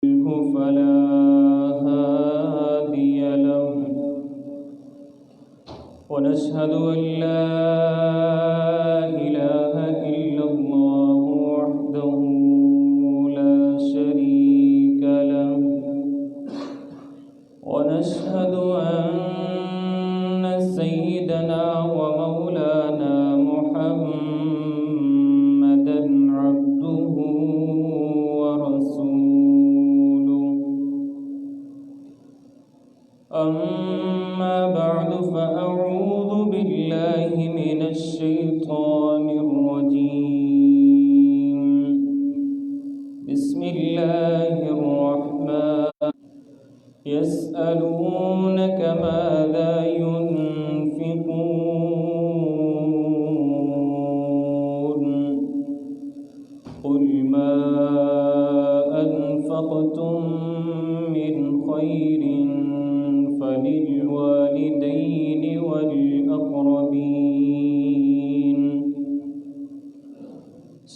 فلا هادي له ونشهد أن لا إله إلا الله وحده لا شريك له ونشهد أن سيدنا ومولانا محمدا عبده ورسوله أما بعد فأعوذ بالله من الشيطان الرجيم بسم الله الرحمن يسألونك ماذا ينفقون قل ما أنفقتم من خير فللوالدين والأقربين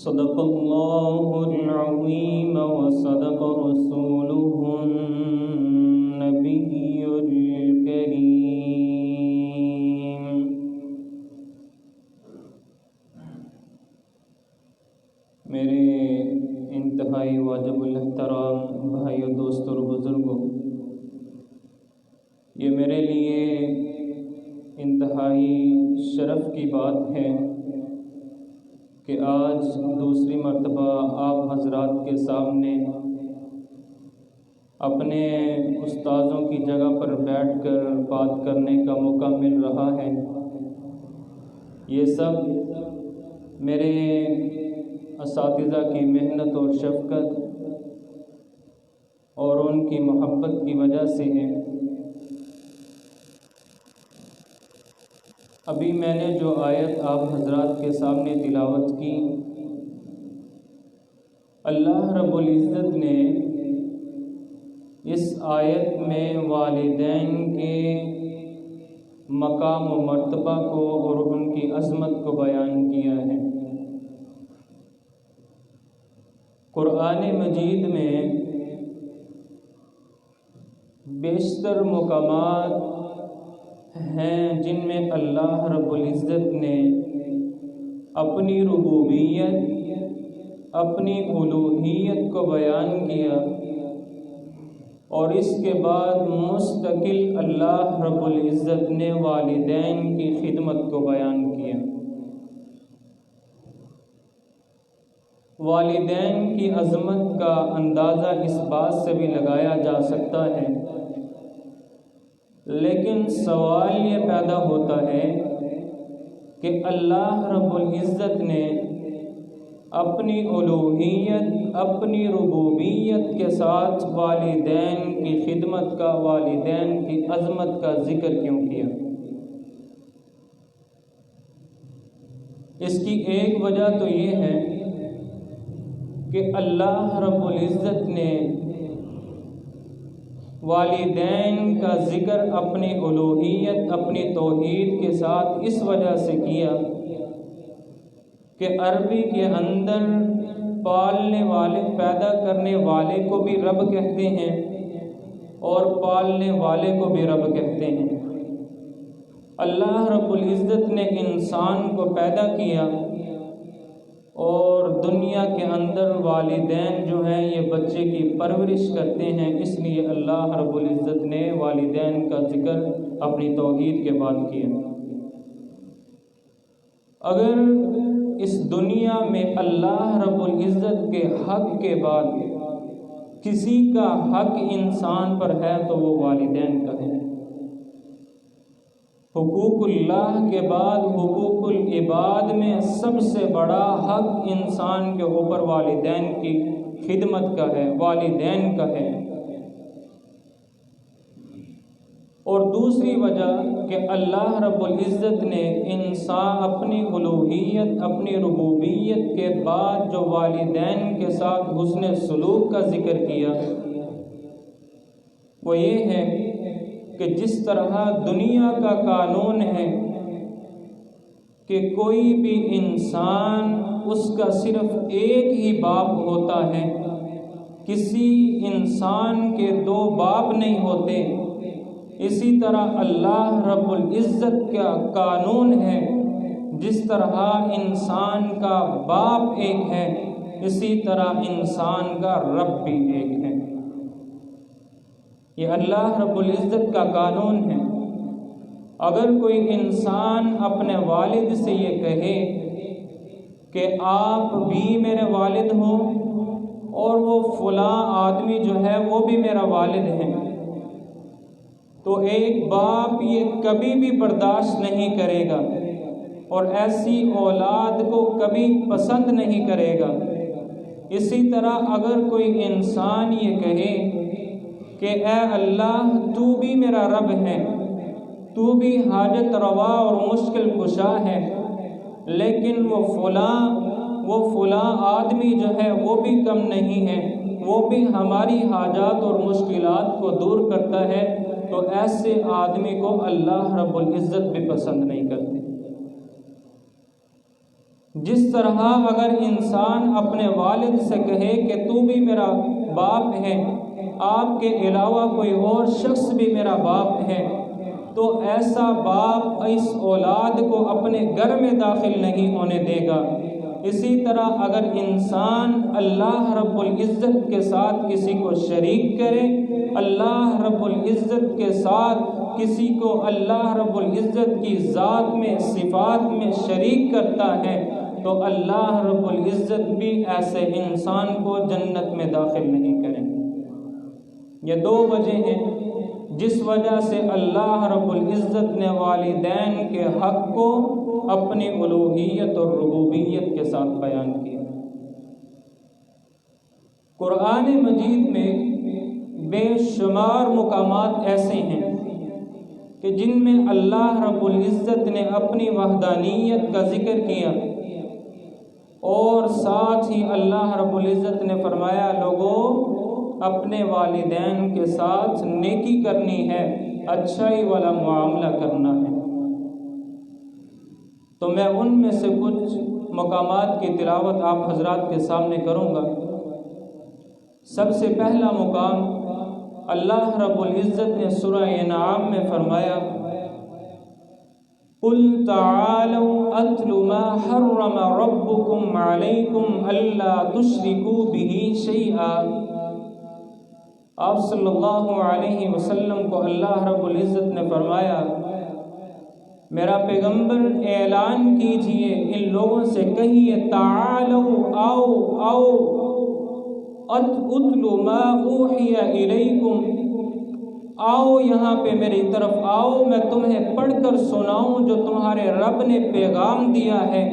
صدق الله العظيم وصدق رسوله النبي الكريم میرے انتہائی واجب الاحترام بھائیوں، دوستوں اور بزرگوں، یہ میرے لیے انتہائی شرف کی بات ہے کہ آج دوسری مرتبہ آپ حضرات کے سامنے اپنے استاذوں کی جگہ پر بیٹھ کر بات کرنے کا موقع مل رہا ہے۔ یہ سب میرے اساتذہ کی محنت اور شفقت اور ان کی محبت کی وجہ سے ہے۔ ابھی میں نے جو آیت آپ حضرات کے سامنے تلاوت کی، اللہ رب العزت نے اس آیت میں والدین کے مقام و مرتبہ کو اور ان کی عظمت کو بیان کیا ہے۔ قرآن مجید میں بیشتر مقامات ہیں جن میں اللہ رب العزت نے اپنی ربوبیت، اپنی الوہیت کو بیان کیا، اور اس کے بعد مستقل اللہ رب العزت نے والدین کی خدمت کو بیان کیا۔ والدین کی عظمت کا اندازہ اس بات سے بھی لگایا جا سکتا ہے، لیکن سوال یہ پیدا ہوتا ہے کہ اللہ رب العزت نے اپنی الوہیت، اپنی ربوبیت کے ساتھ والدین کی خدمت کا، والدین کی عظمت کا ذکر کیوں کیا؟ اس کی ایک وجہ تو یہ ہے کہ اللہ رب العزت نے والدین کا ذکر اپنی الوہیت، اپنی توحید کے ساتھ اس وجہ سے کیا کہ عربی کے اندر پالنے والے، پیدا کرنے والے کو بھی رب کہتے ہیں اور پالنے والے کو بھی رب کہتے ہیں۔ اللہ رب العزت نے انسان کو پیدا کیا اور دنیا کے اندر والدین جو ہیں یہ بچے کی پرورش کرتے ہیں، اس لیے اللہ رب العزت نے والدین کا ذکر اپنی توحید کے بعد کیا۔ اگر اس دنیا میں اللہ رب العزت کے حق کے بعد کسی کا حق انسان پر ہے تو وہ والدین کا ہے۔ حقوق اللہ کے بعد حقوق العباد میں سب سے بڑا حق انسان کے اوپر والدین کی خدمت کا ہے، والدین کا ہے۔ اور دوسری وجہ کہ اللہ رب العزت نے انسان اپنی الوہیت، اپنی ربوبیت کے بعد جو والدین کے ساتھ حسن سلوک کا ذکر کیا، وہ یہ ہے کہ جس طرح دنیا کا قانون ہے کہ کوئی بھی انسان اس کا صرف ایک ہی باپ ہوتا ہے، کسی انسان کے دو باپ نہیں ہوتے، اسی طرح اللہ رب العزت کا قانون ہے، جس طرح انسان کا باپ ایک ہے اسی طرح انسان کا رب بھی ایک ہے۔ یہ اللہ رب العزت کا قانون ہے۔ اگر کوئی انسان اپنے والد سے یہ کہے کہ آپ بھی میرے والد ہو اور وہ فلاں آدمی جو ہے وہ بھی میرا والد ہے، تو ایک باپ یہ کبھی بھی برداشت نہیں کرے گا اور ایسی اولاد کو کبھی پسند نہیں کرے گا۔ اسی طرح اگر کوئی انسان یہ کہے کہ اے اللہ تو بھی میرا رب ہے، تو بھی حاجت روا اور مشکل کشا ہے، لیکن وہ فلاں آدمی جو ہے وہ بھی کم نہیں ہے، وہ بھی ہماری حاجات اور مشکلات کو دور کرتا ہے، تو ایسے آدمی کو اللہ رب العزت بھی پسند نہیں کرتے۔ جس طرح اگر انسان اپنے والد سے کہے کہ تو بھی میرا باپ ہے، آپ کے علاوہ کوئی اور شخص بھی میرا باپ ہے، تو ایسا باپ اس اولاد کو اپنے گھر میں داخل نہیں ہونے دے گا۔ اسی طرح اگر انسان اللہ رب العزت کے ساتھ کسی کو شریک کرے، اللہ رب العزت کے ساتھ کسی کو اللہ رب العزت کی ذات میں صفات میں شریک کرتا ہے، تو اللہ رب العزت بھی ایسے انسان کو جنت میں داخل نہیں کریں گے۔ یہ دو وجہ ہیں جس وجہ سے اللہ رب العزت نے والدین کے حق کو اپنی الوہیت اور ربوبیت کے ساتھ بیان کیا۔ قرآن مجید میں بے شمار مقامات ایسے ہیں کہ جن میں اللہ رب العزت نے اپنی وحدانیت کا ذکر کیا، اور ساتھ ہی اللہ رب العزت نے فرمایا لوگوں اپنے والدین کے ساتھ نیکی کرنی ہے، اچھائی والا معاملہ کرنا ہے۔ تو میں ان میں سے کچھ مقامات کی تلاوت آپ حضرات کے سامنے کروں گا۔ سب سے پہلا مقام اللہ رب العزت نے سورہ انعام میں فرمایا قُلْ تَعَالَوْا أَتْلُ مَا حَرَّمَ رَبُّكُمْ عَلَيْكُمْ أَلَّا تُشْرِكُوا بِهِ شَيْئًا۔ آپ صلی اللہ علیہ وسلم کو اللہ رب العزت نے فرمایا میرا پیغمبر اعلان کیجئے، ان لوگوں سے کہیے تعالوا آؤ اتلو ما اوحی الیکم، آؤ یہاں پہ میری طرف آؤ، میں تمہیں پڑھ کر سناؤں جو تمہارے رب نے پیغام دیا ہے۔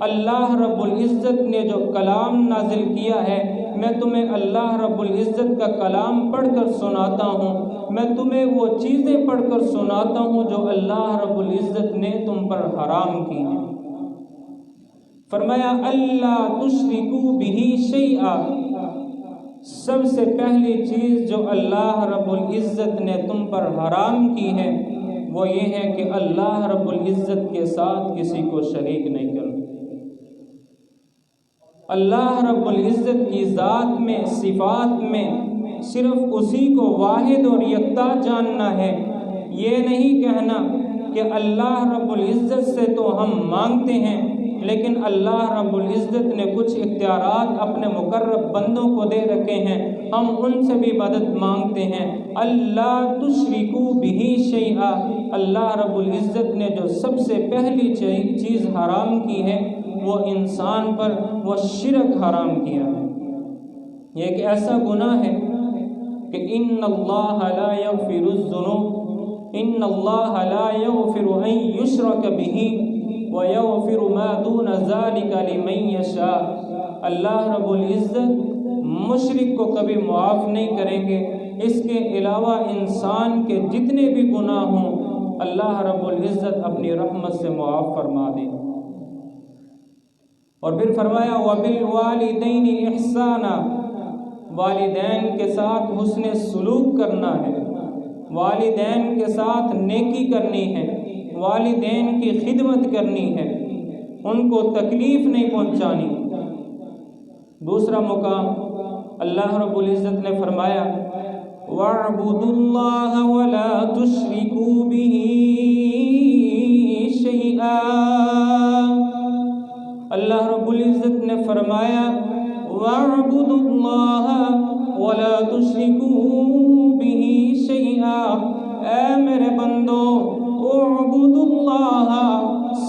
اللہ رب العزت نے جو کلام نازل کیا ہے، میں تمہیں اللہ رب العزت کا کلام پڑھ کر سناتا ہوں، میں تمہیں وہ چیزیں پڑھ کر سناتا ہوں جو اللہ رب العزت نے تم پر حرام کی ہیں۔ فرمایا اللہ تشرکوا بہ شیئا، سب سے پہلی چیز جو اللہ رب العزت نے تم پر حرام کی ہے وہ یہ ہے کہ اللہ رب العزت کے ساتھ کسی کو شریک نہیں کرنا۔ اللہ رب العزت کی ذات میں صفات میں صرف اسی کو واحد اور یکتا جاننا ہے، یہ نہیں کہنا کہ اللہ رب العزت سے تو ہم مانگتے ہیں لیکن اللہ رب العزت نے کچھ اختیارات اپنے مقرب بندوں کو دے رکھے ہیں، ہم ان سے بھی مدد مانگتے ہیں۔ اللہ تشرکوا بہ شیئا، اللہ رب العزت نے جو سب سے پہلی چیز حرام کی ہے وہ انسان پر وہ شرک حرام کیا ہے۔ یہ ایک ایسا گناہ ہے کہ ان اللہ لا یغفر الذنوب، ان اللہ لا یغفر ان یشرک بہ وَيَغْفِرُ مَا دُونَ ذَلِكَ لِمَن يَشَاءُ، اللہ رب العزت مشرک کو کبھی معاف نہیں کریں گے، اس کے علاوہ انسان کے جتنے بھی گناہ ہوں اللہ رب العزت اپنی رحمت سے معاف فرما دیں۔ اور پھر فرمایا وَبِالْوَالِدَيْنِ إِحْسَانًا، والدین کے ساتھ حسن سلوک کرنا ہے، والدین کے ساتھ نیکی کرنی ہے، والدین کی خدمت کرنی ہے، ان کو تکلیف نہیں پہنچانی۔ دوسرا مقام اللہ رب العزت نے فرمایا وَاعْبُدُوا اللَّهَ وَلَا تُشْرِكُوا بِهِ شَيْئًا۔ اللہ رب العزت نے فرمایا وَاعْبُدُوا اللَّهَ وَلَا تُشْرِكُوا بِهِ شَيْئًا، اے میرے بندو اعبدوا اللہ،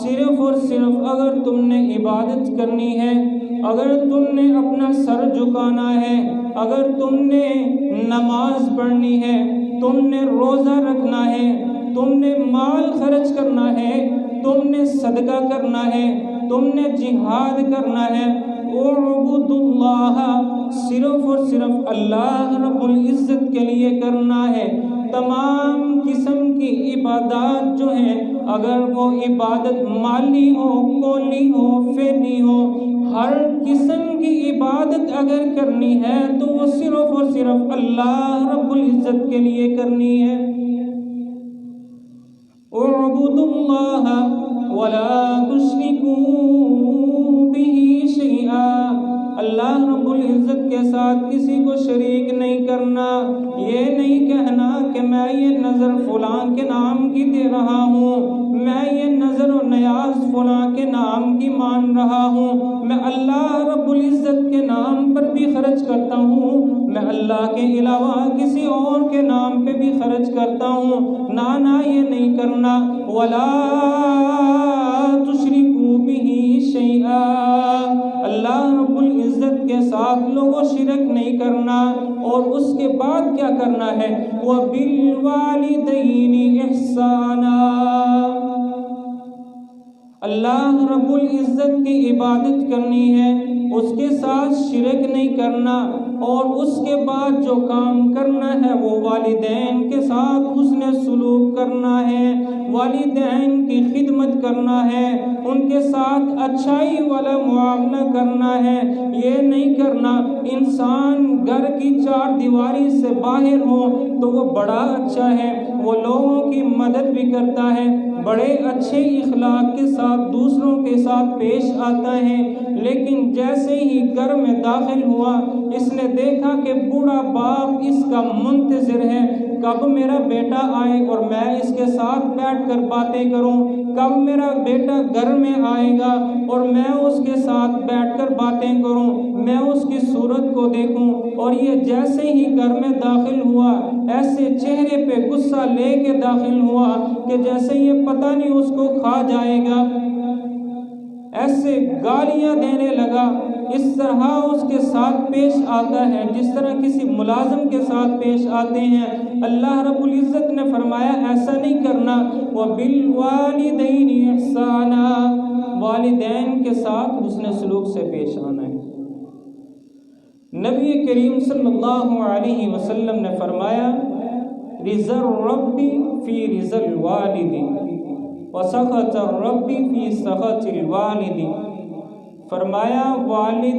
صرف اور صرف اگر تم نے عبادت کرنی ہے، اگر تم نے اپنا سر جھکانا ہے، اگر تم نے نماز پڑھنی ہے، تم نے روزہ رکھنا ہے، تم نے مال خرچ کرنا ہے، تم نے صدقہ کرنا ہے، تم نے جہاد کرنا ہے، اعبدوا اللہ، صرف اور صرف اللہ رب العزت کے لیے کرنا ہے۔ تمام قسم کی عبادات جو ہیں، اگر وہ عبادت مالی ہو، قولی ہو، فعلی ہو، ہر قسم کی عبادت اگر کرنی ہے تو وہ صرف اور صرف اللہ رب العزت کے لیے کرنی ہے۔ اعبدوا اللہ ولا تشرکوا بہ شیئا، اللہ رب العزت کے ساتھ کسی کو شریک نہیں کرنا۔ یہ نہیں کہنا کہ میں یہ نظر فلاں کے نام کی دے رہا ہوں، میں یہ نظر و نیاز فلاں کے نام کی مان رہا ہوں، میں اللہ رب العزت کے نام پر بھی خرچ کرتا ہوں، میں اللہ کے علاوہ کسی اور کے نام پہ بھی خرچ کرتا ہوں، نہ یہ نہیں کرنا۔ وَلَا تُشْرِكُوا بِهِ شَيْئًا، اللہ رب العزت کے ساتھ لوگوں شرک نہیں کرنا۔ اور اس کے بعد کیا کرنا ہے؟ وَبِالْوَالِدَيْنِ إِحْسَانًا، اللہ رب العزت کی عبادت کرنی ہے، اس کے ساتھ شرک نہیں کرنا، اور اس کے بعد جو کام کرنا ہے وہ والدین کے ساتھ حسن سلوک کرنا ہے، والدین کی خدمت کرنا ہے، ان کے ساتھ اچھائی والا معاملہ کرنا ہے۔ یہ نہیں کرنا انسان گھر کی چار دیواری سے باہر ہو تو وہ بڑا اچھا ہے، وہ لوگوں کی مدد بھی کرتا ہے، بڑے اچھے اخلاق کے ساتھ دوسروں کے ساتھ پیش آتا ہے، لیکن جیسے ہی گھر میں داخل ہوا اس نے دیکھا کہ بوڑھا باپ اس کا منتظر ہے، کب میرا بیٹا آئے اور میں اس کے ساتھ بیٹھ کر باتیں کروں، کب میرا بیٹا گھر میں آئے گا اور میں اس کے ساتھ بیٹھ کر باتیں کروں، میں اس کی صورت کو دیکھوں۔ اور یہ جیسے ہی گھر میں داخل ہوا ایسے چہرے پہ غصہ لے کے داخل ہوا کہ جیسے یہ پتہ نہیں اس کو کھا جائے گا، ایسے گالیاں دینے لگا۔ اس طرح اس کے ساتھ پیش آتا ہے جس طرح کسی ملازم کے ساتھ پیش آتے ہیں۔ اللہ رب العزت نے فرمایا ایسا نہیں کرنا، وَبِالْوَالِدَيْنِ إِحْسَانًا، والدین کے ساتھ حسن سلوک سے پیش آنا ہے۔ نبی کریم صلی اللہ علیہ وسلم نے فرمایا رضا الرب فی رضا الوالد وسخط الرب فی سخط الوالد، فرمایا والد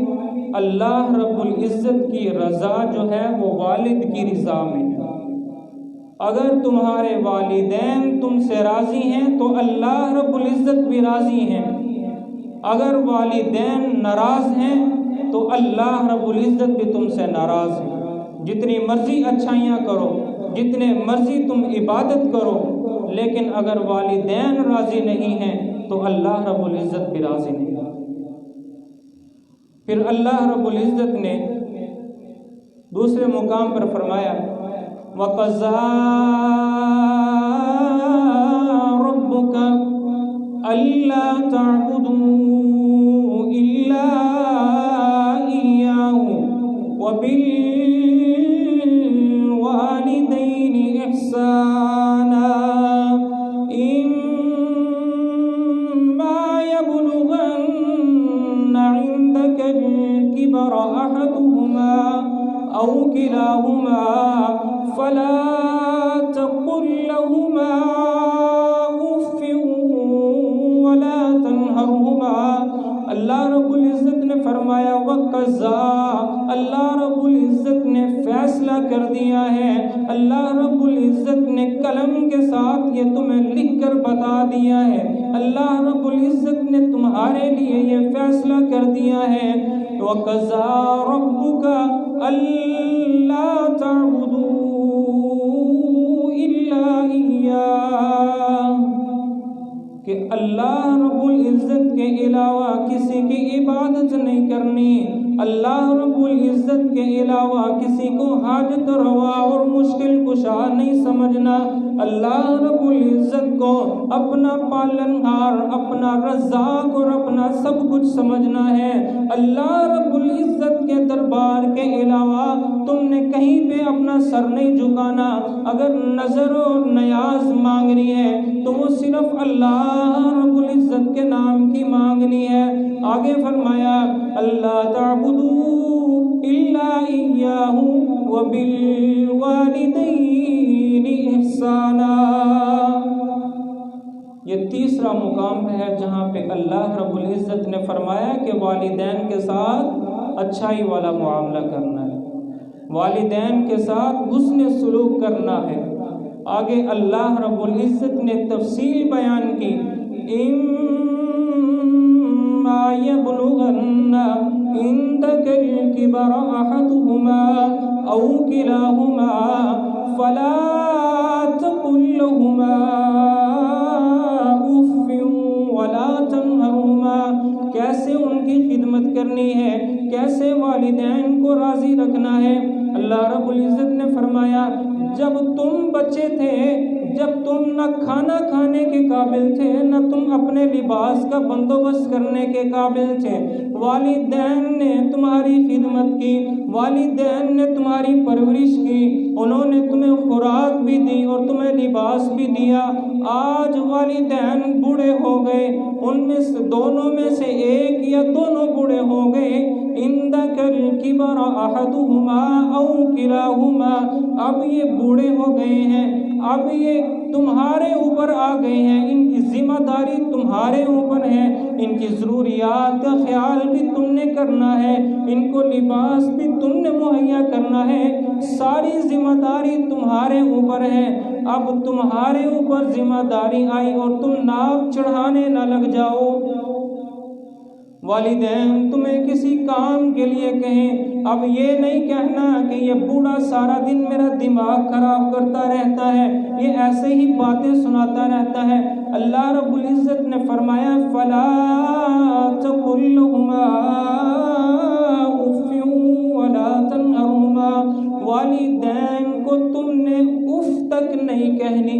اللہ رب العزت کی رضا جو ہے وہ والد کی رضا میں ہے۔ اگر تمہارے والدین تم سے راضی ہیں تو اللہ رب العزت بھی راضی ہیں، اگر والدین ناراض ہیں تو اللہ رب العزت بھی تم سے ناراض ہے۔ جتنی مرضی اچھائیاں کرو، جتنے مرضی تم عبادت کرو، لیکن اگر والدین راضی نہیں ہیں تو اللہ رب العزت بھی راضی نہیں ہے۔ پھر اللہ رب العزت نے دوسرے مقام پر فرمایا وَقَضَىٰ رَبُّكَ أَلَّا تَعْبُدُوا إِلَّا إِيَّاهُ وَبِالْوَالِدَيْنِ إِحْسَانًا إِمَّا يَبْلُغَنَّ عِندَكَ الْكِبَرَ أَحَدُهُمَا أَوْ كِلَاهُمَا فَلَا تَقُل لَّهُمَا أُفٍّ وَلَا تَنْهَرْهُمَا، اللہ رب العزت نے فرمایا وَقَضَىٰ، اللہ رب العزت نے فیصلہ کر دیا ہے، اللہ رب العزت نے قلم کے ساتھ یہ تمہیں لکھ کر بتا دیا ہے، اللہ رب العزت نے تمہارے لیے یہ فیصلہ کر دیا ہے وَقَضَىٰ رَبُّكَ أَلَّا تَعْبُدُوا إِلَّا إِيَّاهُ، کہ اللہ رب العزت کے علاوہ کسی کی عبادت نہیں کرنی، اللہ رب العزت کے علاوہ کسی کو حاجت روا اور مشکل کشا نہیں سمجھنا، اللہ رب العزت کو اپنا پالنہار، اپنا رزاق اور اپنا سب کچھ سمجھنا ہے۔ اللہ رب العزت کے دربار کے علاوہ تم نے کہیں پہ اپنا سر نہیں جھکانا۔ اگر نظر و نیاز مانگنی ہے تو وہ صرف اللہ رب العزت کے نام کی مانگنی ہے۔ آگے فرمایا اللہ تعبدوا الا اياه وبالوالدین احسانا۔ یہ تیسرا مقام ہے جہاں پہ اللہ رب العزت نے فرمایا کہ والدین کے ساتھ اچھائی والا معاملہ کرنا ہے، والدین کے ساتھ حسن سلوک کرنا ہے۔ آگے اللہ رب العزت نے تفصیل بیان کی، اِمَّا يَبْلُغَنَّ عِندَكَ الْكِبَرَ أَحَدُهُمَا أَوْ كِلَاهُمَا فَلَا تَقُل لَّهُمَا أُفٍّ وَلَا تَنْهَرْهُمَا۔ کیسے ان کی خدمت کرنی ہے، کیسے والدین کو راضی رکھنا ہے۔ اللہ رب العزت نے فرمایا جب تم بچے تھے، جب تم نہ کھانا کھانے کے قابل تھے، نہ تم اپنے لباس کا بندوبست کرنے کے قابل تھے، والدین نے تمہاری خدمت کی، والدین نے تمہاری پرورش کی، انہوں نے تمہیں خوراک بھی دی اور تمہیں لباس بھی دیا۔ آج والدین بوڑھے ہو گئے، ان میں سے دونوں میں سے ایک یا دونوں بوڑھے ہو گئے، عندک الکبر احدہما او کلاہما، اب یہ بوڑھے ہو گئے ہیں، اب یہ تمہارے اوپر آ گئے ہیں، ان کی ذمہ داری تمہارے اوپر ہے، ان کی ضروریات کا خیال بھی تم نے کرنا ہے، ان کو لباس بھی تم نے مہیا کرنا ہے، ساری ذمہ داری تمہارے اوپر ہے۔ اب تمہارے اوپر ذمہ داری آئی اور تم ناک چڑھانے نہ لگ جاؤ۔ والدین تمہیں کسی کام کے لیے کہیں، اب یہ نہیں کہنا کہ یہ بوڑھا سارا دن میرا دماغ خراب کرتا رہتا ہے، یہ ایسے ہی باتیں سناتا رہتا ہے۔ اللہ رب العزت نے فرمایا فَلَا تَقُل لَّهُمَا أُفٍّ وَلَا تَنْهَرْهُمَا، والدین کو تم نے اف تک نہیں کہنی۔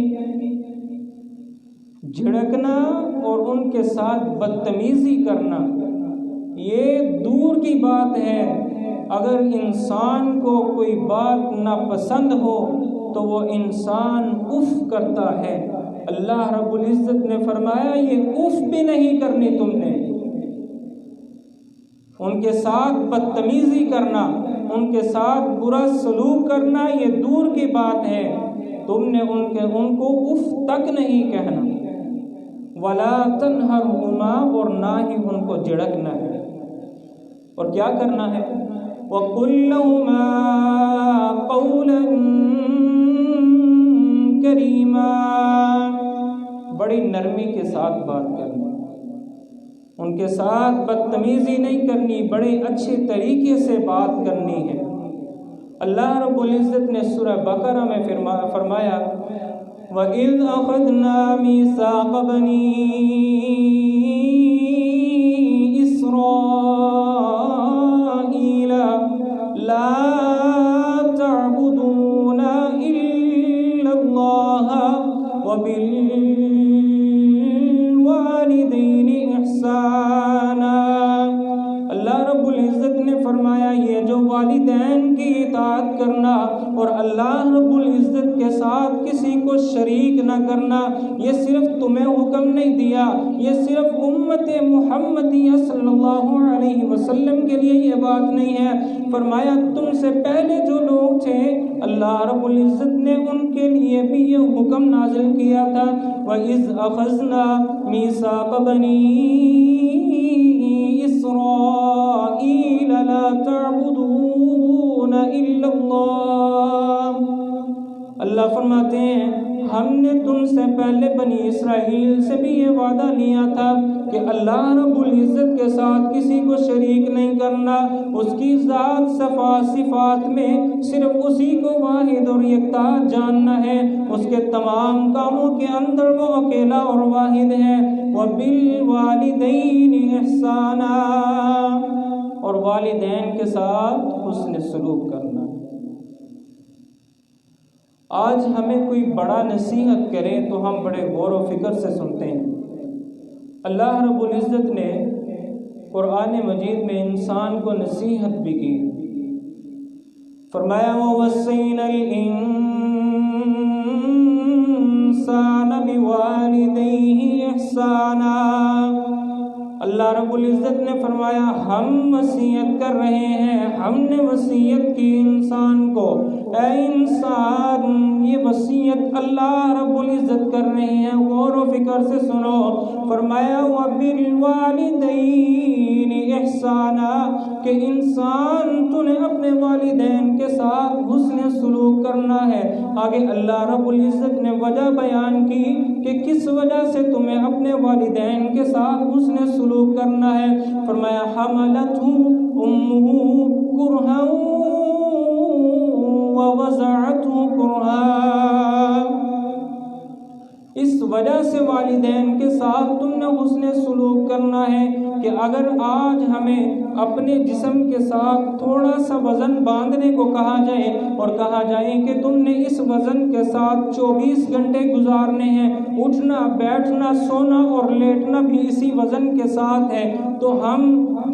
جھڑکنا اور ان کے ساتھ بدتمیزی کرنا یہ دور کی بات ہے، اگر انسان کو کوئی بات ناپسند ہو تو وہ انسان اف کرتا ہے۔ اللہ رب العزت نے فرمایا یہ اف بھی نہیں کرنی تم نے، ان کے ساتھ بدتمیزی کرنا، ان کے ساتھ برا سلوک کرنا یہ دور کی بات ہے، تم نے ان کو اف تک نہیں کہنا۔ وَلَا تَنْهَرْهُمَا، اور نہ ہی ان کو جھڑکنا ہے، اور کیا کرنا ہے؟ وَقُلْ لَهُمَا قَوْلًا كَرِيمًا، بڑی نرمی کے ساتھ بات کرنی، ان کے ساتھ بدتمیزی نہیں کرنی، بڑے اچھے طریقے سے بات کرنی ہے۔ اللہ رب العزت نے سورہ بقرہ میں فرمایا وَإِذْ أَخَذْنَا مِيثَاقَ بَنِي إِسْرَائِيلَ لَا تَعْبُدُونَ إِلَّا اللَّهَ وَبِالْوَالِدَيْنِ إِحْسَانًا۔ اللہ رب العزت نے فرمایا یہ جو والدین کی اطاعت کرنا اور اللہ رب العزت کے ساتھ کسی کو شریک نہ کرنا، یہ صرف تمہیں حکم نہیں دیا، یہ صرف امت محمدیہ صلی اللہ علیہ وسلم کے لیے یہ بات نہیں ہے، فرمایا تم سے پہلے جو لوگ تھے اللہ رب العزت نے ان کے لیے بھی یہ حکم نازل کیا تھا وَإِذْ أَخَذْنَا مِيثَاقَ بَنِي إِسْرَائِيلَ لَا تَعْبُدُونَ إِلَّا اللَّهَ۔ اللہ فرماتے ہیں ہم نے تم سے پہلے بنی اسرائیل سے بھی یہ وعدہ لیا تھا کہ اللہ رب العزت کے ساتھ کسی کو شریک نہیں کرنا، اس کی ذات صفات میں صرف اسی کو واحد اور یکتا جاننا ہے، اس کے تمام کاموں کے اندر وہ اکیلا اور واحد ہے۔ وَبِالْوَالِدَيْنِ إِحْسَانًا، اور والدین کے ساتھ حسن سلوک کرنا۔ آج ہمیں کوئی بڑا نصیحت کرے تو ہم بڑے غور و فکر سے سنتے ہیں۔ اللہ رب العزت نے قرآن مجید میں انسان کو نصیحت بھی کی، فرمایا وَوَصَّيْنَا الْإِنسَانَ بِوَالِدَيْهِ إِحْسَانًا۔ اللہ رب العزت نے فرمایا ہم وصیت کر رہے ہیں، ہم نے وصیت کی انسان کو، اے انسان یہ وصیت اللہ رب العزت کر رہے ہیں، غور و فکر سے سنو۔ فرمایا وَبِالْوَالِدَيْنِ إِحْسَانًا، کہ انسان تو نے اپنے والدین کے ساتھ حسن سلوک کرنا ہے۔ آگے اللہ رب العزت نے وجہ بیان کی کہ کس وجہ سے تمہیں اپنے والدین کے ساتھ حسن سلوک کرنا ہے۔ فرمایا حملتہ امہ کرہا ووضعتہ کرہا، اس وجہ سے والدین کے ساتھ تم نے حسن سلوک کرنا ہے کہ اگر آج ہمیں اپنے جسم کے ساتھ تھوڑا سا وزن باندھنے کو کہا جائے اور کہا جائے کہ تم نے اس وزن کے ساتھ 24 گھنٹے گزارنے ہیں، اٹھنا بیٹھنا سونا اور لیٹنا بھی اسی وزن کے ساتھ ہے، تو ہم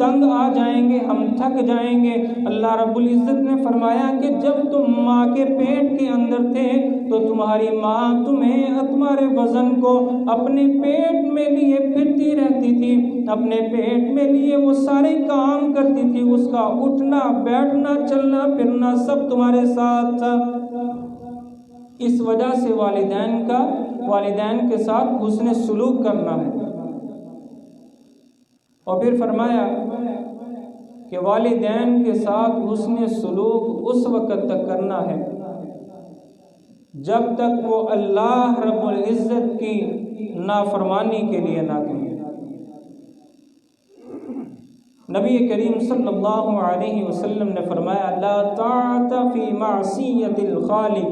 تنگ آ جائیں گے، ہم تھک جائیں گے۔ اللہ رب العزت نے فرمایا کہ جب تم ماں کے پیٹ کے اندر تھے تو تمہاری ماں تمہارے وزن کو اپنے پیٹ میں لیے پھرتی رہتی تھی، اپنے پیٹ میں لیے وہ سارے کام کرتی تھی، اس کا اٹھنا بیٹھنا چلنا پھرنا سب تمہارے ساتھ تھا۔ اس وجہ سے والدین کے ساتھ حسن سلوک کرنا ہے۔ اور پھر فرمایا کہ والدین کے ساتھ حسن سلوک اس وقت تک کرنا ہے جب تک وہ اللہ رب العزت کی نافرمانی کے لیے نہ کہیں۔ نبی کریم صلی اللہ علیہ وسلم نے فرمایا لا طاعت فی معصیت الخالق،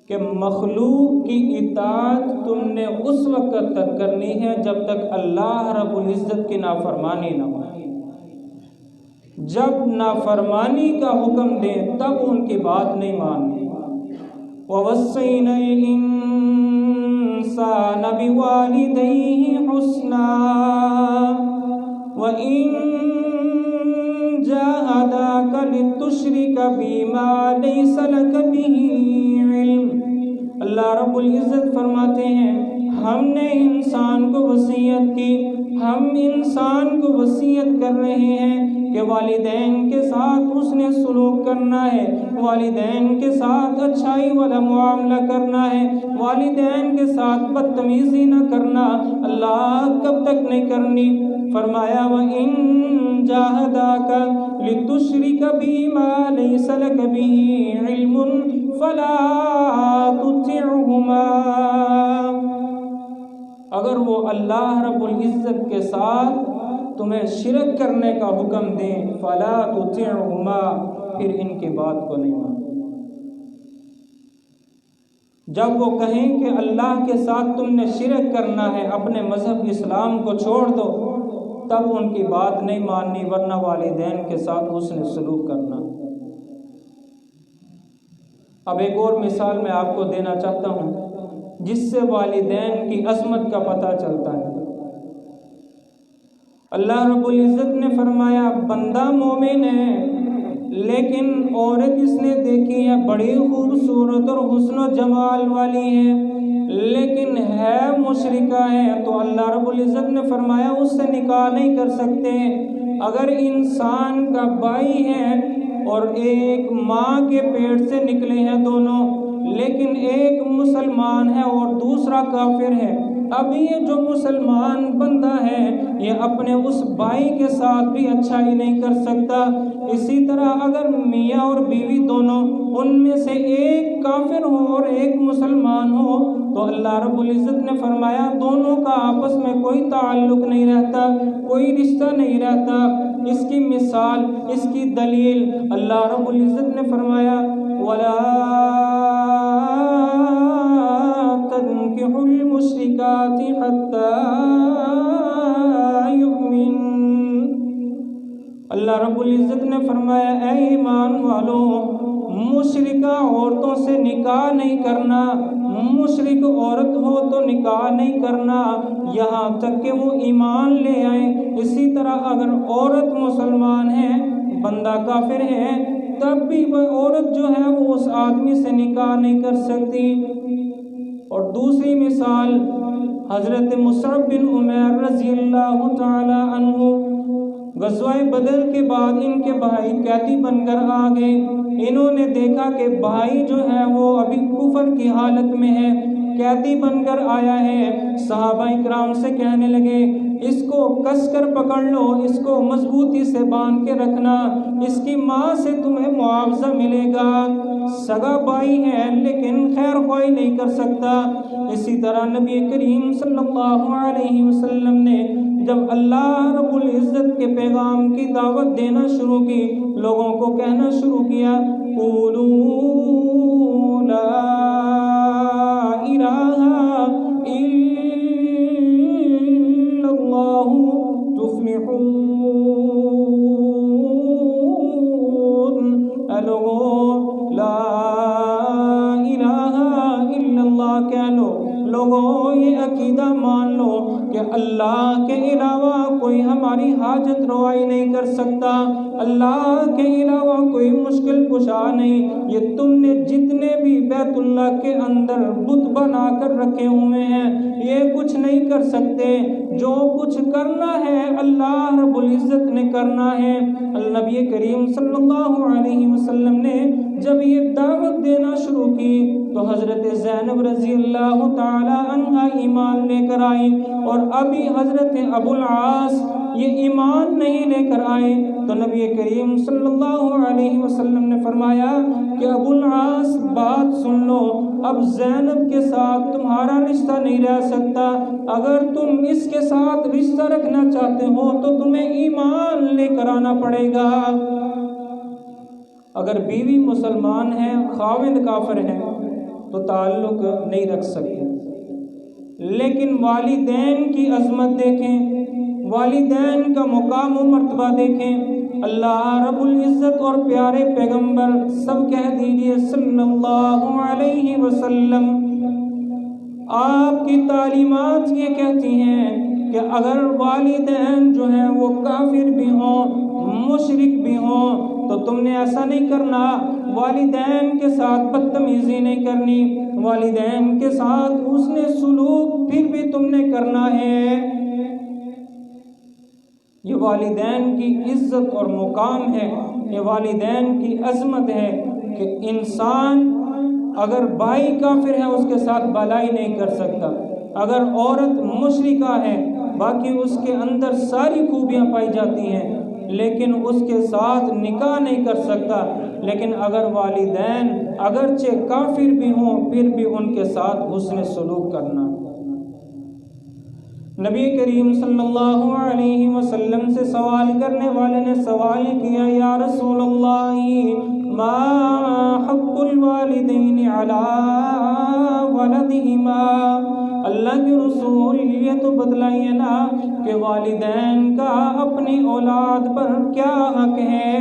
کہ مخلوق کی اطاعت تم نے اس وقت تک کرنی ہے جب تک اللہ رب العزت کی نافرمانی نہ ہو۔ جب نافرمانی کا حکم دیں تب ان کی بات نہیں ماننی۔ وَوَصَّيْنَا الْإِنسَانَ بِوَالِدَيْهِ حُسْنًا وَإِن جَاهَدَاكَ لِتُشْرِكَ بِي مَا لَيْسَ لَكَ بِهِ عِلْمٌ۔ اللہ رب العزت فرماتے ہیں ہم نے انسان کو وصیت کی، ہم انسان کو وصیت کر رہے ہیں کہ والدین کے ساتھ حسن سلوک کرنا ہے، والدین کے ساتھ اچھائی والا معاملہ کرنا ہے، والدین کے ساتھ بدتمیزی نہ کرنا۔ اللہ کب تک نہیں کرنی؟ فرمایا وَإِن جَاهَدَاكَ لِتُشْرِكَ بِي مَا لَيْسَ لَكَ بِهِ عِلْمٌ فَلَا تُطِعْهُمَا، اگر وہ اللہ رب العزت کے ساتھ تمہیں شرک کرنے کا حکم دیں فَلَا تُطِعْهُمَا، پھر ان کی بات کو نہیں مانو۔ جب وہ کہیں کہ اللہ کے ساتھ تم نے شرک کرنا ہے، اپنے مذہب اسلام کو چھوڑ دو، تب ان کی بات نہیں ماننی، ورنہ والدین کے ساتھ حسن سلوک کرنا۔ اب ایک اور مثال میں آپ کو دینا چاہتا ہوں جس سے والدین کی عظمت کا پتہ چلتا ہے۔ اللہ رب العزت نے فرمایا بندہ مومن ہے لیکن عورت اس نے دیکھی ہے بڑی خوبصورت اور حسن و جمال والی ہے لیکن ہے مشرکہ ہے، تو اللہ رب العزت نے فرمایا اس سے نکاح نہیں کر سکتے۔ اگر انسان کا بھائی ہے اور ایک ماں کے پیٹ سے نکلے ہیں دونوں، لیکن ایک مسلمان ہے اور دوسرا کافر ہے، اب یہ جو مسلمان بندہ ہے یہ اپنے اس بھائی کے ساتھ بھی اچھائی نہیں کر سکتا۔ اسی طرح اگر میاں اور بیوی دونوں، ان میں سے ایک کافر ہو اور ایک مسلمان ہو تو اللہ رب العزت نے فرمایا دونوں کا آپس میں کوئی تعلق نہیں رہتا، کوئی رشتہ نہیں رہتا۔ اس کی مثال، اس کی دلیل اللہ رب العزت نے فرمایا وَلَا تَنكِحُوا الْمُشْرِكَاتِ حَتَّى يُؤْمِنَّ۔ اللہ رب العزت نے فرمایا اے ایمان والو، مشرکہ عورتوں سے نکاح نہیں کرنا، مشرک عورت ہو تو نکاح نہیں کرنا یہاں تک کہ وہ ایمان لے آئیں۔ اسی طرح اگر عورت مسلمان ہے، بندہ کافر ہے، تب بھی وہ عورت جو ہے وہ اس آدمی سے نکاح نہیں کر سکتی۔ اور دوسری مثال حضرت مصعب بن عمیر رضی اللہ تعالی عنہ، غزوہ بدر کے بعد ان کے بھائی قیدی بن کر آ گئے۔ انہوں نے دیکھا کہ بھائی جو ہے وہ ابھی کفر کی حالت میں ہے، قیدی بن کر آیا ہے۔ صحابہ اکرام سے کہنے لگے اس کو کس کر پکڑ لو، اس کو مضبوطی سے باندھ کے رکھنا، اس کی ماں سے تمہیں معاوضہ ملے گا۔ سگا بھائی ہے لیکن خیر خواہی نہیں کر سکتا۔ اسی طرح نبی کریم صلی اللہ علیہ وسلم نے جب اللہ رب العزت کے پیغام کی دعوت دینا شروع کی، لوگوں کو کہنا شروع کیا قولوا لا الہ الا اللہ تفلحون۔ اے لوگوں لا الہ الا اللہ کہہ لو، لوگوں یہ عقیدہ مان لو کہ اللہ کے علاوہ کوئی ہماری حاجت روائی نہیں کر سکتا، اللہ کے علاوہ کوئی مشکل کشا نہیں۔ یہ تم نے جتنے بھی بیت اللہ کے اندر بت بنا کر رکھے ہوئے ہیں یہ کچھ نہیں کر سکتے، جو کچھ کرنا ہے اللہ رب العزت نے کرنا ہے۔ نبی کریم صلی اللہ علیہ وسلم نے جب یہ دعوت دینا شروع کی تو حضرت زینب رضی اللہ تعالی عنہا ایمان لے کر آئی، اور ابھی حضرت ابو العاص یہ ایمان نہیں لے کر آئے تو نبی کریم صلی اللہ علیہ وسلم نے فرمایا کہ ابو العاص بات سن لو، اب زینب کے ساتھ تمہارا رشتہ نہیں رہ سکتا، اگر تم اس کے ساتھ رشتہ رکھنا چاہتے ہو تو تمہیں ایمان لے کر آنا پڑے گا۔ اگر بیوی مسلمان ہے، خاوند کافر ہے تو تعلق نہیں رکھ سکتے، لیکن والدین کی عظمت دیکھیں، والدین کا مقام و مرتبہ دیکھیں۔ اللہ رب العزت اور پیارے پیغمبر سب کہہ دیجئے صلی اللہ علیہ وسلم، آپ کی تعلیمات یہ کہتی ہیں کہ اگر والدین جو ہیں وہ کافر بھی ہوں، مشرک بھی ہوں، تو تم نے ایسا نہیں کرنا، والدین کے ساتھ بدتمیزی نہیں کرنی، والدین کے ساتھ حسن سلوک پھر بھی تم نے کرنا ہے۔ یہ والدین کی عزت اور مقام ہے، یہ والدین کی عظمت ہے کہ انسان اگر بھائی کافر ہے اس کے ساتھ بھلائی نہیں کر سکتا، اگر عورت مشرکہ ہے باقی اس کے اندر ساری خوبیاں پائی جاتی ہیں لیکن اس کے ساتھ نکاح نہیں کر سکتا، لیکن اگر والدین اگرچہ کافر بھی ہوں پھر بھی ان کے ساتھ حسن سلوک کرنا۔ نبی کریم صلی اللہ علیہ وسلم سے سوال کرنے والے نے سوال کیا یا رسول اللہ ما حق الوالدین علی ولدہما، اللہ کے رسول یہ تو بتلائیے نا کہ والدین کا اپنی اولاد پر کیا حق ہے۔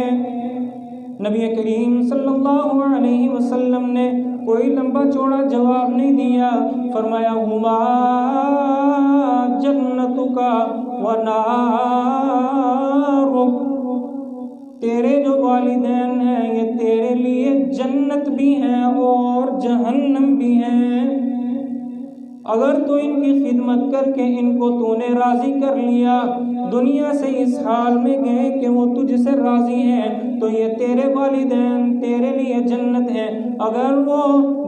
نبی کریم صلی اللہ علیہ وسلم نے کوئی لمبا چوڑا جواب نہیں دیا، فرمایا ہما جنتک و نارک، تیرے جو والدین ہیں یہ تیرے لیے جنت بھی ہیں اور جہنم بھی ہیں۔ اگر تو ان کی خدمت کر کے ان کو تو نے راضی کر لیا، دنیا سے اس حال میں گئے کہ وہ تجھ سے راضی ہیں، تو یہ تیرے والدین تیرے لیے جنت ہیں۔ اگر وہ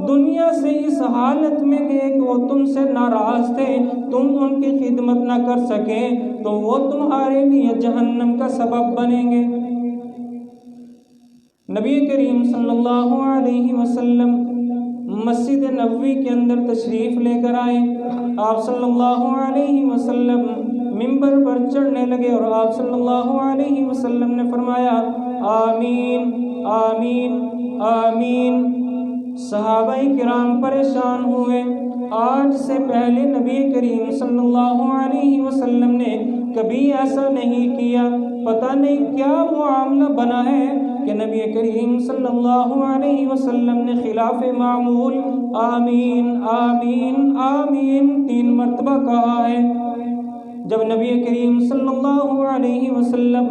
دنیا سے اس حالت میں گئے کہ وہ تم سے ناراض تھے، تم ان کی خدمت نہ کر سکے، تو وہ تمہارے لیے جہنم کا سبب بنیں گے۔ نبی کریم صلی اللہ علیہ وسلم مسجد نبوی کے اندر تشریف لے کر آئے۔ آپ صلی اللہ علیہ وسلم منبر پر چڑھنے لگے اور آپ صلی اللہ علیہ وسلم نے فرمایا آمین آمین آمین۔ صحابہ کرام پریشان ہوئے۔ آج سے پہلے نبی کریم صلی اللہ علیہ وسلم نے کبھی ایسا نہیں کیا، پتہ نہیں کیا معاملہ بنا ہے کہ نبی کریم صلی اللہ علیہ وسلم نے خلاف معمول آمین آمین آمین 3 مرتبہ کہا ہے۔ جب نبی کریم صلی اللہ علیہ وسلم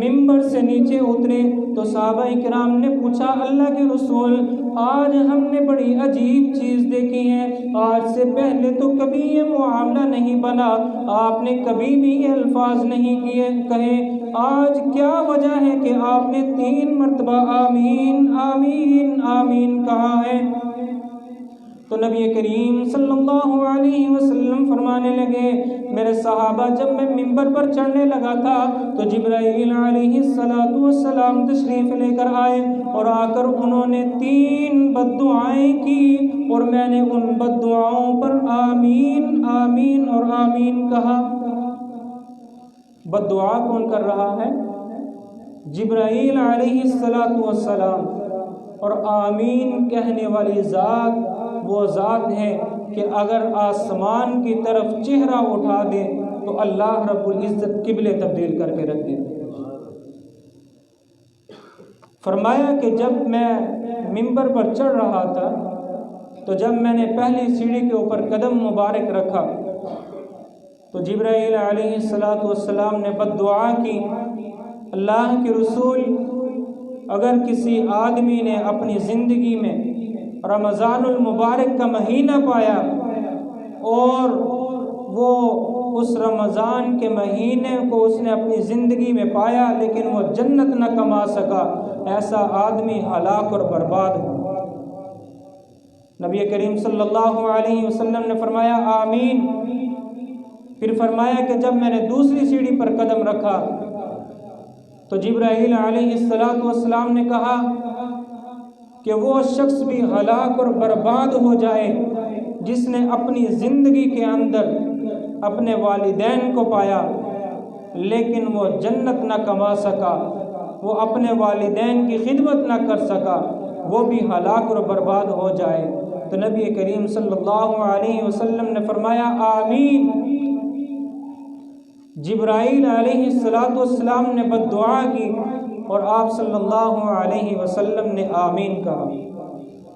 منبر سے نیچے اترے تو صحابہ کرام نے پوچھا اللہ کے رسول، آج ہم نے بڑی عجیب چیز دیکھی ہے، آج سے پہلے تو کبھی یہ معاملہ نہیں بنا، آپ نے کبھی بھی یہ الفاظ نہیں کہے، آج کیا وجہ ہے کہ آپ نے 3 مرتبہ آمین آمین آمین کہا ہے؟ تو نبی کریم صلی اللہ علیہ وسلم فرمانے لگے میرے صحابہ، جب میں منبر پر چڑھنے لگا تھا تو جبرائیل علیہ السلام تشریف لے کر آئے اور آ کر انہوں نے 3 بددعائیں کی اور میں نے ان بددعاؤں پر آمین آمین اور آمین کہا۔ بددعا کون کر رہا ہے؟ جبرائیل علیہ السلام، اور آمین کہنے والی ذات وہ ذات ہے کہ اگر آسمان کی طرف چہرہ اٹھا دے تو اللہ رب العزت قبلے تبدیل کر کے رکھ دے۔ فرمایا کہ جب میں منبر پر چڑھ رہا تھا تو جب میں نے پہلی سیڑھی کے اوپر قدم مبارک رکھا تو جبرائیل علیہ السلام نے بددعا کی، اللہ کے رسول، اگر کسی آدمی نے اپنی زندگی میں رمضان المبارک کا مہینہ پایا اور وہ اس رمضان کے مہینے کو اس نے اپنی زندگی میں پایا لیکن وہ جنت نہ کما سکا، ایسا آدمی ہلاک اور برباد ہو۔ نبی کریم صلی اللہ علیہ وسلم نے فرمایا آمین۔ پھر فرمایا کہ جب میں نے دوسری سیڑھی پر قدم رکھا تو جبرائیل علیہ السلام نے کہا کہ وہ شخص بھی ہلاک اور برباد ہو جائے جس نے اپنی زندگی کے اندر اپنے والدین کو پایا لیکن وہ جنت نہ کما سکا، وہ اپنے والدین کی خدمت نہ کر سکا، وہ بھی ہلاک اور برباد ہو جائے۔ تو نبی کریم صلی اللہ علیہ وسلم نے فرمایا آمین۔ جبرائیل علیہ السلام نے بددعا کی اور آپ صلی اللہ علیہ وسلم نے آمین کہا۔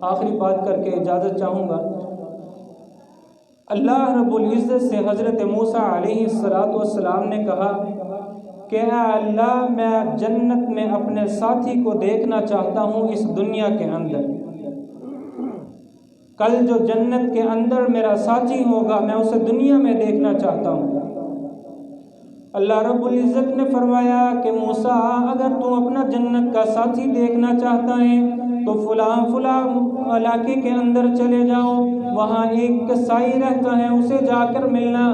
آخری بات کر کے اجازت چاہوں گا، اللہ رب العزت سے حضرت موسیٰ علیہ السلام نے کہا کہ اے اللہ، میں جنت میں اپنے ساتھی کو دیکھنا چاہتا ہوں اس دنیا کے اندر، کل جو جنت کے اندر میرا ساتھی ہوگا میں اسے دنیا میں دیکھنا چاہتا ہوں۔ اللہ رب العزت نے فرمایا کہ موسیٰ، اگر تم اپنا جنت کا ساتھی دیکھنا چاہتا ہے تو فلاں علاقے کے اندر چلے جاؤ، وہاں ایک کسائی رہتا ہے، اسے جا کر ملنا۔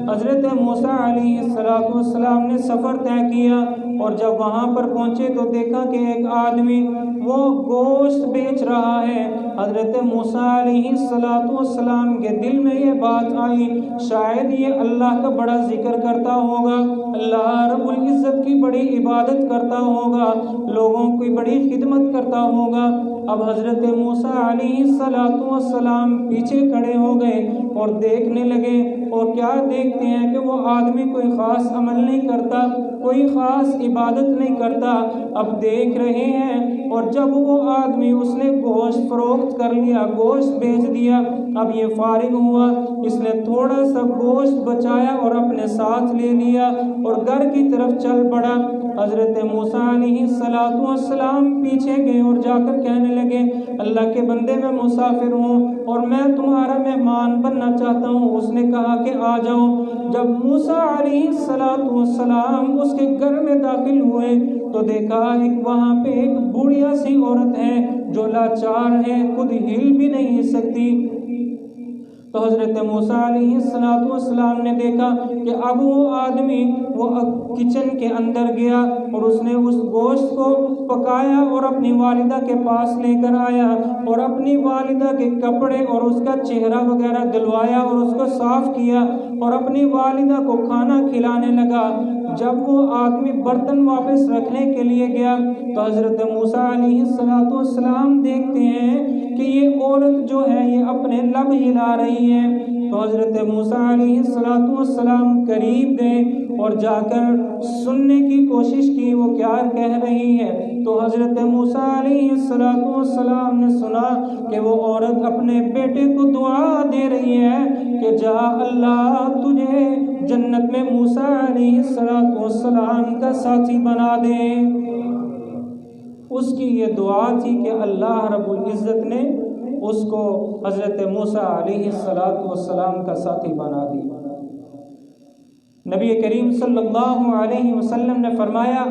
حضرت موسیٰ علیہ السلام نے سفر طے کیا اور جب وہاں پر پہنچے تو دیکھا کہ ایک آدمی وہ گوشت بیچ رہا ہے۔ حضرت موسیٰ علیہ السلام کے دل میں یہ بات آئی، شاید یہ اللہ کا بڑا ذکر کرتا ہوگا، اللہ رب العزت کی بڑی عبادت کرتا ہوگا، لوگوں کی بڑی خدمت کرتا ہوگا۔ اب حضرت موسیٰ علیہ السلام پیچھے کھڑے ہو گئے اور دیکھنے لگے، اور کیا دیکھتے ہیں کہ وہ آدمی کوئی خاص عمل نہیں کرتا، کوئی خاص عبادت نہیں کرتا، اب دیکھ رہے ہیں۔ اور جب وہ آدمی اس نے گوشت فروخت کر لیا، گوشت بیچ دیا، اب یہ فارغ ہوا، اس نے تھوڑا سا گوشت بچایا اور اپنے ساتھ لے لیا اور گھر کی طرف چل پڑا۔ حضرت موسیٰ علیہ السلام پیچھے گئے اور جا کر کہنے لگے اللہ کے بندے میں مسافر ہوں اور میں تمہارا مہمان بننا چاہتا ہوں۔ اس نے کہا کہ آ جاؤ۔ جب موسیٰ علیہ السلام اس کے گھر میں داخل ہوئے تو دیکھا وہاں پہ ایک بوڑھیا سی عورت ہے جو لاچار ہے، خود ہل بھی نہیں سکتی۔ تو حضرت موسیٰ علیہ السلام نے دیکھا کہ اب وہ آدمی وہ کچن کے اندر گیا اور اس نے اس گوشت کو پکایا اور اپنی والدہ کے پاس لے کر آیا اور اپنی والدہ کے کپڑے اور اس کا چہرہ وغیرہ دھلوایا اور اس کو صاف کیا اور اپنی والدہ کو کھانا کھلانے لگا۔ جب وہ آدمی برتن واپس رکھنے کے لیے گیا تو حضرت موسیٰ علیہ السلام دیکھتے ہیں کہ یہ عورت جو ہے یہ اپنے لب ہلا رہی ہے۔ تو حضرت موسیٰ علیہ السلام قریب گئے اور جا کر سننے کی کوشش کی وہ کیا کہہ رہی ہے۔ تو حضرت موسیٰ علیہ السلام نے سنا کہ وہ عورت اپنے بیٹے کو دعا دے رہی ہے کہ جا اللہ تجھے جنت میں موسیٰ علیہ السلام کا ساتھی بنا دے۔ اس کی یہ دعا تھی کہ اللہ رب العزت نے اس کو حضرت موسیٰ علیہ السلام کا ساتھی بنا دیا۔ نبی کریم صلی اللہ علیہ وسلم نے فرمایا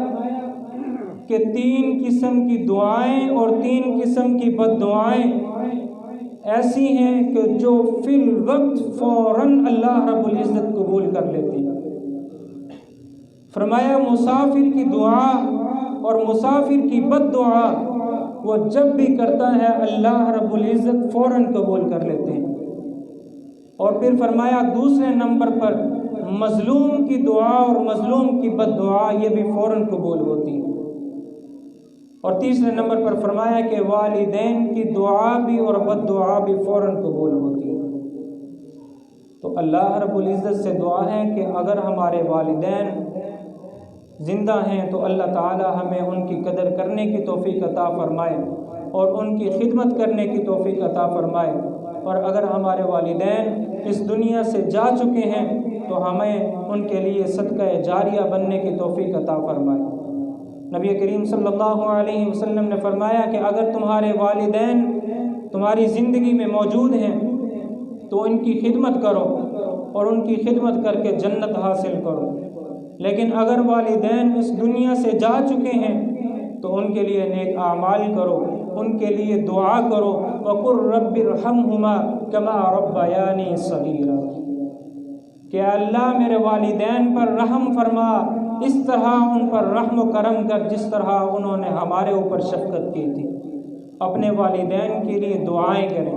کہ 3 قسم کی دعائیں اور 3 قسم کی بد دعائیں ایسی ہیں کہ جو فی الوقت فوراً اللہ رب العزت قبول کر لیتی ہے۔ فرمایا مسافر کی دعا اور مسافر کی بد دعا وہ جب بھی کرتا ہے اللہ رب العزت فوراً قبول کر لیتے ہیں۔ اور پھر فرمایا دوسرے نمبر پر مظلوم کی دعا اور مظلوم کی بد دعا یہ بھی فوراً قبول ہوتی ہے۔ اور تیسرے نمبر پر فرمایا کہ والدین کی دعا بھی اور بد دعا بھی فوراً قبول ہوتی ہے۔ تو اللہ رب العزت سے دعا ہے کہ اگر ہمارے والدین زندہ ہیں تو اللہ تعالی ہمیں ان کی قدر کرنے کی توفیق عطا فرمائے اور ان کی خدمت کرنے کی توفیق عطا فرمائے، اور اگر ہمارے والدین اس دنیا سے جا چکے ہیں تو ہمیں ان کے لیے صدقہ جاریہ بننے کی توفیق عطا فرمائے۔ نبی کریم صلی اللہ علیہ وسلم نے فرمایا کہ اگر تمہارے والدین تمہاری زندگی میں موجود ہیں تو ان کی خدمت کرو اور ان کی خدمت کر کے جنت حاصل کرو، لیکن اگر والدین اس دنیا سے جا چکے ہیں تو ان کے لیے نیک اعمال کرو، ان کے لیے دعا کرو، وَقُلْ رَبِّ ارْحَمْهُمَا كَمَا رَبَّيَانِي صَغِيرًا، کہ اللہ میرے والدین پر رحم فرما، اس طرح ان پر رحم و کرم کر جس طرح انہوں نے ہمارے اوپر شفقت کی تھی۔ اپنے والدین کے لیے دعائیں کریں۔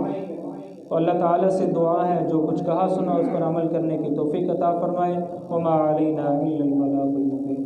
تو اللہ تعالیٰ سے دعا ہے جو کچھ کہا سنا اس پر عمل کرنے کی توفیق عطا فرمائے۔ وما علینا الا البلاغ المبین۔